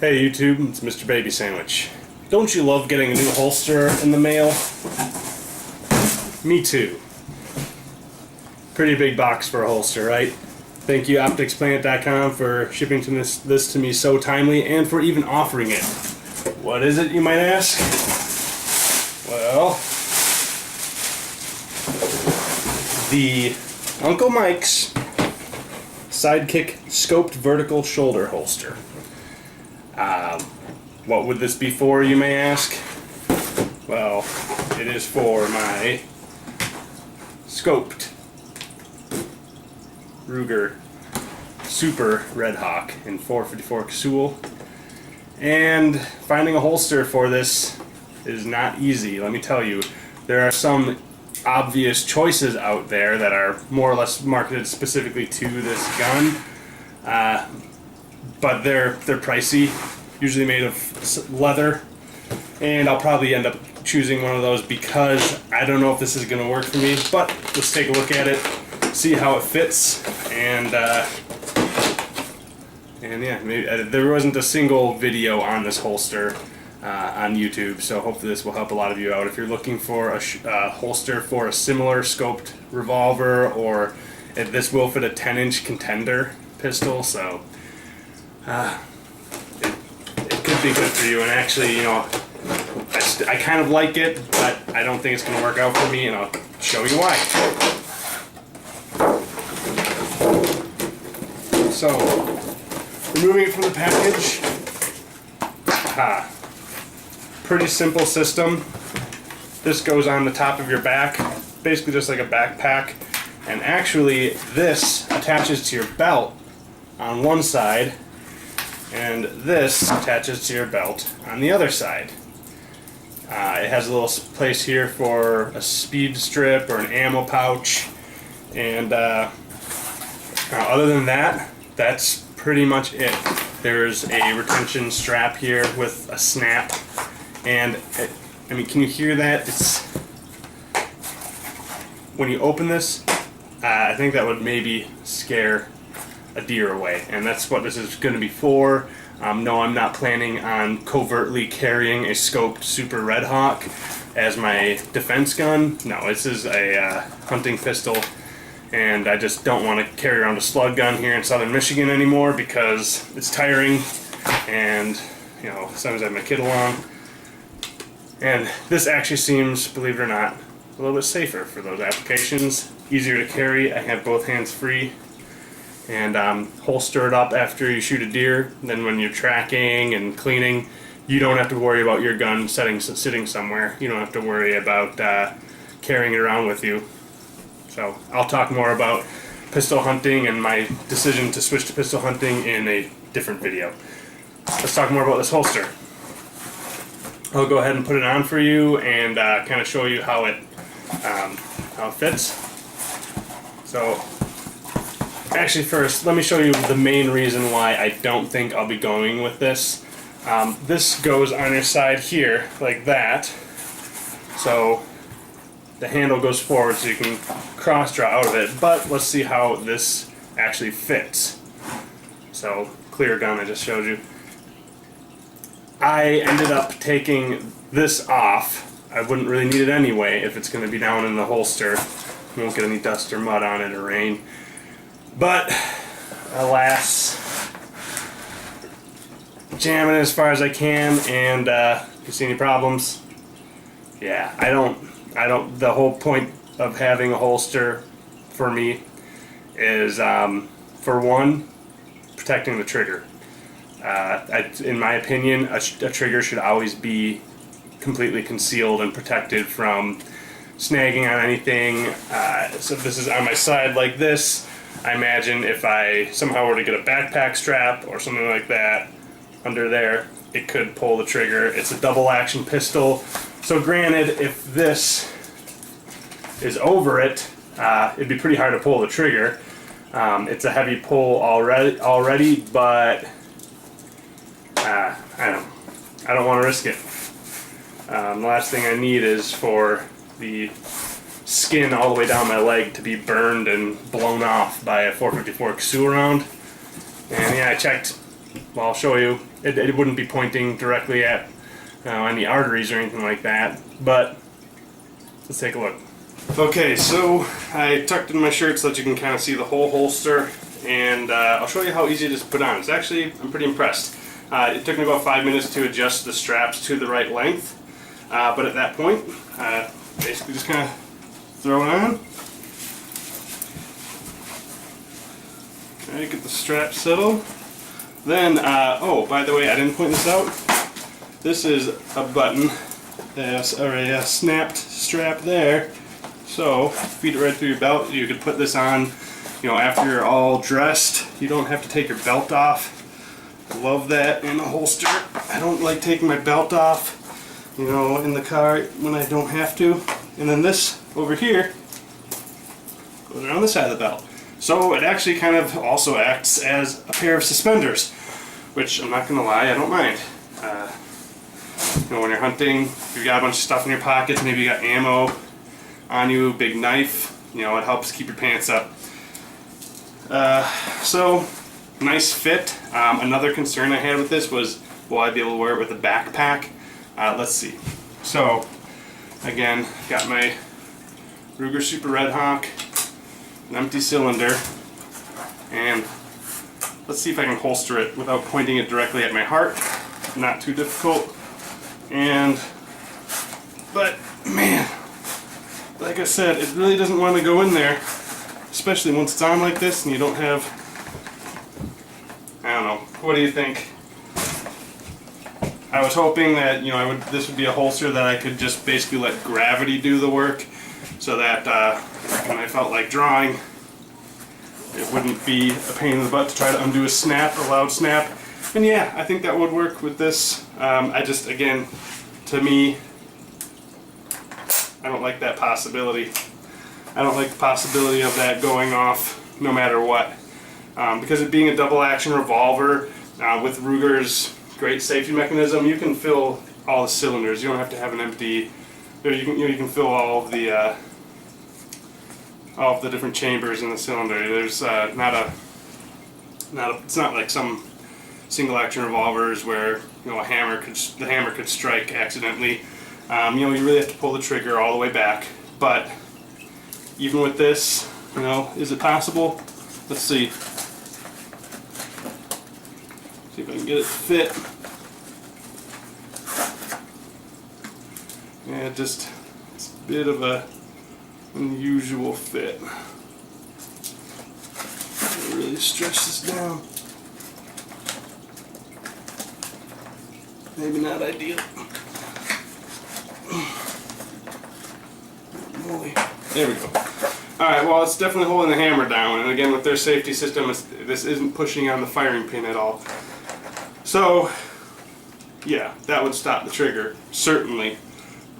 Hey YouTube, it's Mr. Baby Sandwich. Don't you love getting a new holster in the mail? Me too. Pretty big box for a holster, right? Thank you opticsplanet.com for shipping this to me so timely and for even offering it. What is it, you might ask? Well, the Uncle Mike's Sidekick scoped vertical shoulder holster. What would this be for, you may ask? Well, it is for my scoped Ruger Super Redhawk in 454 Casull. And finding a holster for this is not easy, let me tell you. There are some obvious choices out there that are more or less marketed specifically to this gun, but they're pricey, usually made of leather, and I'll probably end up choosing one of those because I don't know if this is going to work for me. But let's take a look at it, see how it fits, and yeah, maybe, there wasn't a single video on this holster on YouTube, so hopefully this will help a lot of you out if you're looking for a holster for a similar scoped revolver, or if this will fit a 10-inch contender pistol. So it could be good for you, and actually, you know, I kind of like it, but I don't think it's going to work out for me, and I'll show you why. So, removing it from the package. Pretty simple system. This goes on the top of your back, basically just like a backpack, and actually this attaches to your belt on one side, and this attaches to your belt on the other side. It has a little place here for a speed strip or an ammo pouch, and other than that, that's pretty much it. There's a retention strap here with a snap, and I mean, can you hear that? It's when you open this, I think that would maybe scare a deer away, and that's what this is going to be for. No, I'm not planning on covertly carrying a scoped Super Redhawk as my defense gun. No, this is a hunting pistol, and I just don't want to carry around a slug gun here in southern Michigan anymore because it's tiring, and you know, sometimes I have my kid along. And this actually seems, believe it or not, a little bit safer for those applications. Easier to carry. I have both hands free, and holster it up after you shoot a deer. Then when you're tracking and cleaning, you don't have to worry about your gun sitting somewhere. You don't have to worry about carrying it around with you. So I'll talk more about pistol hunting and my decision to switch to pistol hunting in a different video. Let's talk more about this holster. I'll go ahead and put it on for you and kind of show you how it fits. So actually first, let me show you the main reason why I don't think I'll be going with this. This goes on your side here like that. So the handle goes forward so you can cross draw out of it, but let's see how this actually fits. So clear gun I just showed you. I ended up taking this off. I wouldn't really need it anyway if it's going to be down in the holster. You won't get any dust or mud on it or rain. But alas, jamming it as far as I can, and you see any problems? Yeah, I don't. The whole point of having a holster for me is, for one, protecting the trigger. In my opinion, a trigger should always be completely concealed and protected from snagging on anything. So if this is on my side like this, I imagine if I somehow were to get a backpack strap or something like that under there, it could pull the trigger. It's a double action pistol. So granted, if this is over it, it'd be pretty hard to pull the trigger. It's a heavy pull already, but I don't want to risk it. The last thing I need is for the skin all the way down my leg to be burned and blown off by a 454 Casull round. And yeah, I checked well, I'll show you. It wouldn't be pointing directly at any arteries or anything like that, but let's take a look. Okay, so I tucked in my shirt so that you can kind of see the whole holster, and I'll show you how easy it is to put on. It's actually, I'm pretty impressed. It took me about 5 minutes to adjust the straps to the right length, but at that point, basically just kind of throw it on. Okay, get the strap settled. Then, oh, by the way, I didn't point this out. This is a button, or a snapped strap there. So, feed it right through your belt. You could put this on, you know, after you're all dressed. You don't have to take your belt off. I love that in a holster. I don't like taking my belt off, you know, in the car when I don't have to. And then this over here goes around the side of the belt. So it actually kind of also acts as a pair of suspenders, which I'm not going to lie, I don't mind. You know, when you're hunting, if you've got a bunch of stuff in your pockets, maybe you got ammo on you, big knife, you know, it helps keep your pants up. So, nice fit. Another concern I had with this was, will I be able to wear it with a backpack? Let's see. So, again, got my Ruger Super Redhawk, an empty cylinder, and let's see if I can holster it without pointing it directly at my heart. Not too difficult. But man, like I said, it really doesn't want to go in there, especially once it's on like this and you don't have, I don't know, what do you think? I was hoping that, you know, this would be a holster that I could just basically let gravity do the work, so that when I felt like drawing, it wouldn't be a pain in the butt to try to undo a loud snap. And yeah, I think that would work with this. I just, again, to me, I don't like that possibility. I don't like the possibility of that going off no matter what. Because it being a double action revolver, with Ruger's great safety mechanism, you can fill all the cylinders. You don't have to have an empty, you can fill all of the different chambers in the cylinder. There's it's not like some single action revolvers where, you know, the hammer could strike accidentally. You know, you really have to pull the trigger all the way back. But even with this, you know, is it possible? Let's see. See if I can get it to fit. Yeah, it's a bit of a unusual fit. Really stretch this down. Maybe not ideal. There we go. Alright, well, it's definitely holding the hammer down, and again, with their safety system, this isn't pushing on the firing pin at all. So, yeah, that would stop the trigger, certainly.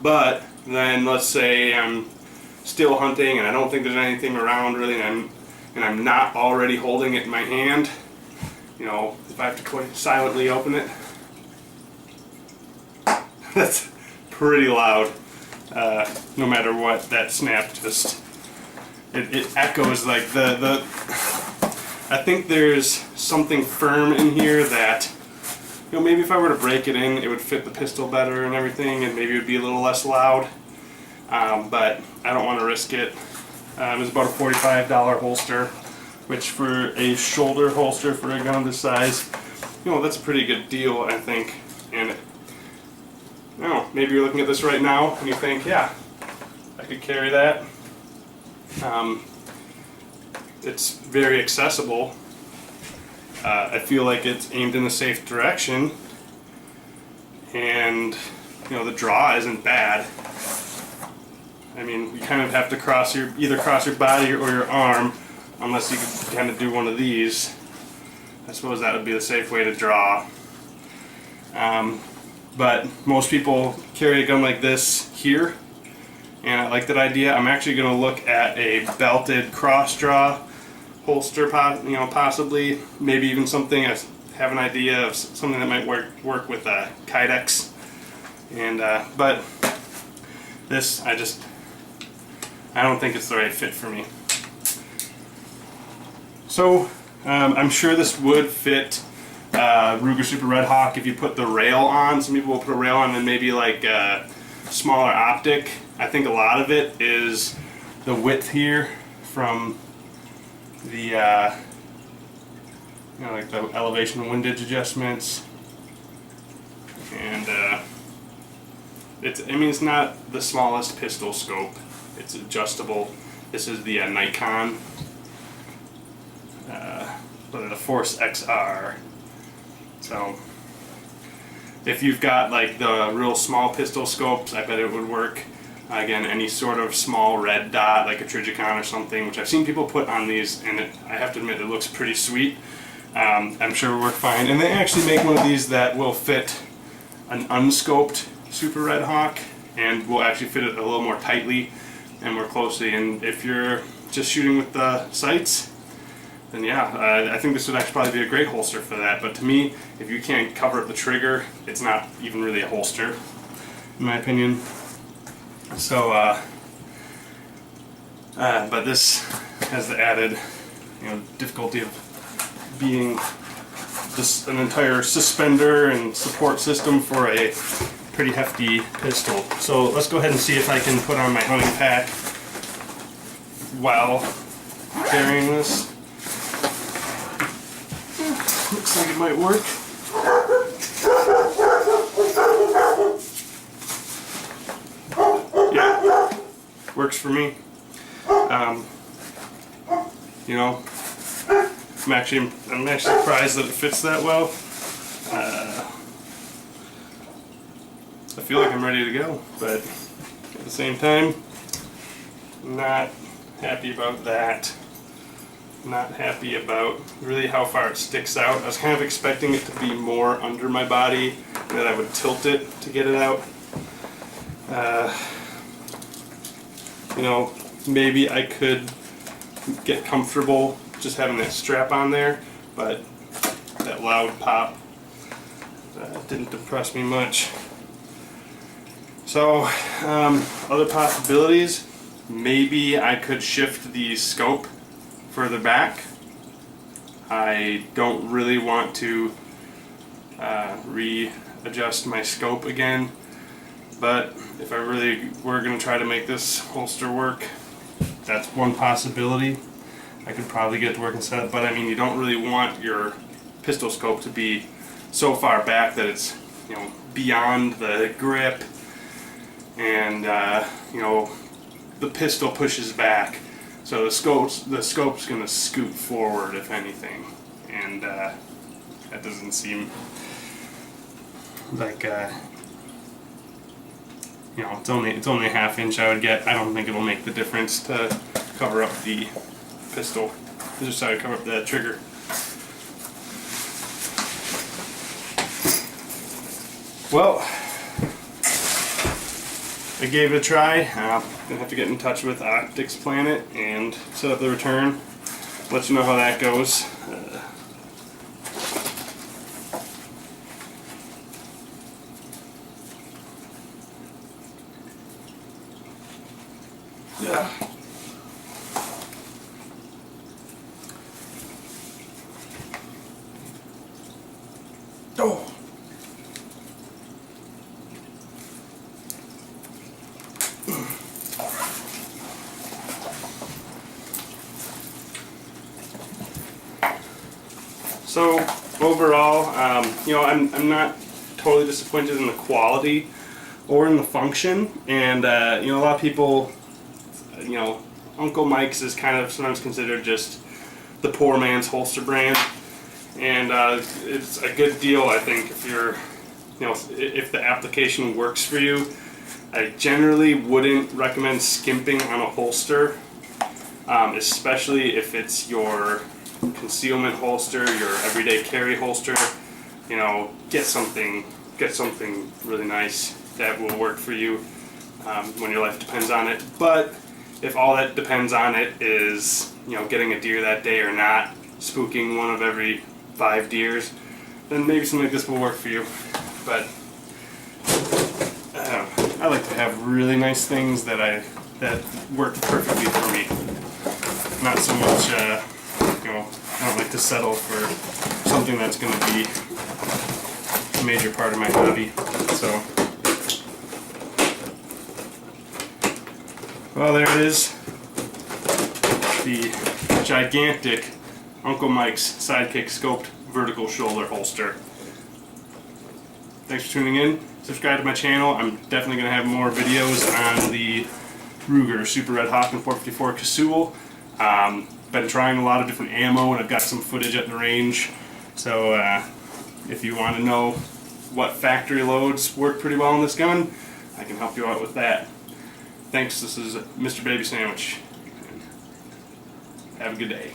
But then, let's say I'm still hunting and I don't think there's anything around really, and I'm not already holding it in my hand. You know, if I have to quite silently open it, that's pretty loud. No matter what, that snap just it echoes like the. I think there's something firm in here that, you know, maybe if I were to break it in, it would fit the pistol better and everything, and maybe it would be a little less loud. But I don't want to risk it. It was about a $45 holster, which for a shoulder holster for a gun this size, you know, that's a pretty good deal, I think. And you know, maybe you're looking at this right now and you think, yeah, I could carry that. It's very accessible. I feel like it's aimed in a safe direction, and you know, the draw isn't bad. I mean, you kind of have to either cross your body or your arm, unless you could kind of do one of these. I suppose that would be the safe way to draw. But most people carry a gun like this here, and I like that idea. I'm actually going to look at a belted cross draw holster, you know, possibly, maybe even something. I have an idea of something that might work with Kydex, and but this, I don't think it's the right fit for me. So I'm sure this would fit Ruger Super Redhawk, if you put the rail on, some people will put a rail on and maybe like a smaller optic. I think a lot of it is the width here from the you know, like the elevation windage adjustments, and it's not the smallest pistol scope. It's adjustable. This is the Nikon, the Force XR. So if you've got like the real small pistol scopes, I bet it would work. Again, any sort of small red dot like a Trigicon or something, which I've seen people put on these, and I have to admit it looks pretty sweet. I'm sure it will work fine. And they actually make one of these that will fit an unscoped Super Redhawk and will actually fit it a little more tightly and more closely. And if you're just shooting with the sights, then yeah, I think this would actually probably be a great holster for that. But to me, if you can't cover up the trigger, it's not even really a holster, in my opinion. So, but this has the added, difficulty of being just an entire suspender and support system for a pretty hefty pistol. So let's go ahead and see if I can put on my hunting pack while carrying this. Looks like it might work. Yeah, works for me. I'm actually surprised that it fits that well. I feel like I'm ready to go, but at the same time, not happy about that. Not happy about really how far it sticks out. I was kind of expecting it to be more under my body, and that I would tilt it to get it out. Maybe I could get comfortable just having that strap on there, but that loud pop didn't impress me much. So, other possibilities, maybe I could shift the scope further back. I don't really want to readjust my scope again, but if I really were going to try to make this holster work, that's one possibility. I could probably get it to work and set up, but I mean, you don't really want your pistol scope to be so far back that it's beyond the grip, and the pistol pushes back, so the scope's going to scoot forward if anything, and that doesn't seem like it's only a ½ inch I would get. I don't think it'll make the difference to cover up the pistol. Just how to cover up the trigger. Well, I gave it a try. I'm gonna have to get in touch with Optics Planet and set up the return. Let you know how that goes. Yeah. Oh. So overall, I'm not totally disappointed in the quality or in the function, and a lot of people, Uncle Mike's is kind of sometimes considered just the poor man's holster brand, and it's a good deal, I think, if you're, if the application works for you. I generally wouldn't recommend skimping on a holster, especially if it's your concealment holster, your everyday carry holster. Get something really nice that will work for you when your life depends on it. But if all that depends on it is, getting a deer that day or not, spooking one of every 5 deers, then maybe something like this will work for you. But I like to have really nice things that work perfectly for me. Not so much, I don't like to settle for something that's going to be a major part of my hobby. So, well, there it is. The gigantic Uncle Mike's Sidekick scoped vertical shoulder holster. Thanks for tuning in. Subscribe to my channel. I'm definitely going to have more videos on the Ruger Super Redhawk and 454 Casull. Been trying a lot of different ammo, and I've got some footage at the range. So if you want to know what factory loads work pretty well in this gun, I can help you out with that. Thanks. This is Mr. Baby Sandwich. Have a good day.